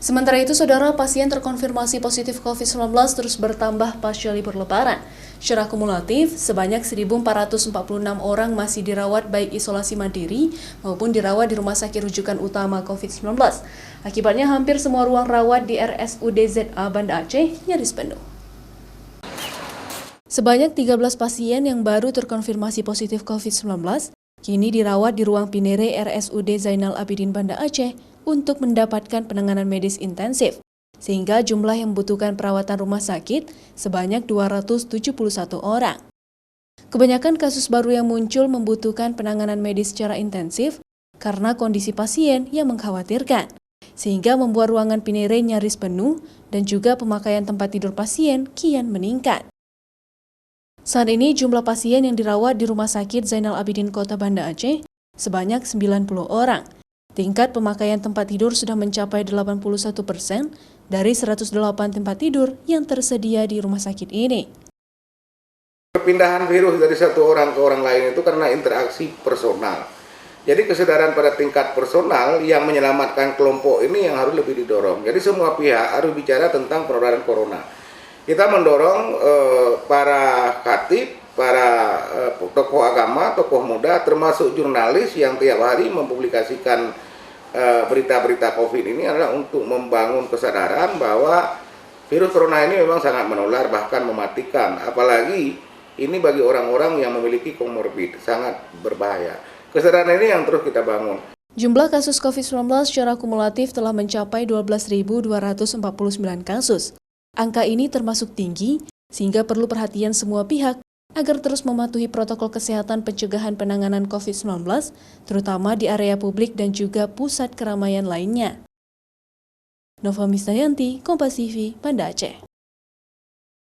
Sementara itu, saudara, pasien terkonfirmasi positif COVID-19 terus bertambah pasca libur Lebaran. Secara kumulatif, sebanyak 1.446 orang masih dirawat baik isolasi mandiri maupun dirawat di Rumah Sakit Rujukan Utama COVID-19. Akibatnya, hampir semua ruang rawat di RSUD ZA Banda Aceh nyaris penuh. Sebanyak 13 pasien yang baru terkonfirmasi positif COVID-19 kini dirawat di ruang Pinere RSUD Zainal Abidin Banda Aceh untuk mendapatkan penanganan medis intensif, sehingga jumlah yang membutuhkan perawatan rumah sakit sebanyak 271 orang. Kebanyakan kasus baru yang muncul membutuhkan penanganan medis secara intensif karena kondisi pasien yang mengkhawatirkan, sehingga membuat ruangan Pinere nyaris penuh dan juga pemakaian tempat tidur pasien kian meningkat. Saat ini jumlah pasien yang dirawat di Rumah Sakit Zainal Abidin Kota Banda Aceh sebanyak 90 orang. Tingkat pemakaian tempat tidur sudah mencapai 81% dari 108 tempat tidur yang tersedia di rumah sakit ini. Perpindahan virus dari satu orang ke orang lain itu karena interaksi personal. Jadi kesadaran pada tingkat personal yang menyelamatkan kelompok ini yang harus lebih didorong. Jadi semua pihak harus bicara tentang penularan corona. Kita mendorong para khatib, para tokoh agama, tokoh muda, termasuk jurnalis yang tiap hari mempublikasikan berita-berita COVID ini adalah untuk membangun kesadaran bahwa virus corona ini memang sangat menular, bahkan mematikan. Apalagi ini bagi orang-orang yang memiliki komorbid, sangat berbahaya. Kesadaran ini yang terus kita bangun. Jumlah kasus COVID-19 secara kumulatif telah mencapai 12.249 kasus. Angka ini termasuk tinggi, sehingga perlu perhatian semua pihak agar terus mematuhi protokol kesehatan pencegahan penanganan COVID-19, terutama di area publik dan juga pusat keramaian lainnya. Nova Misdayanti, Kompas TV, Banda Aceh.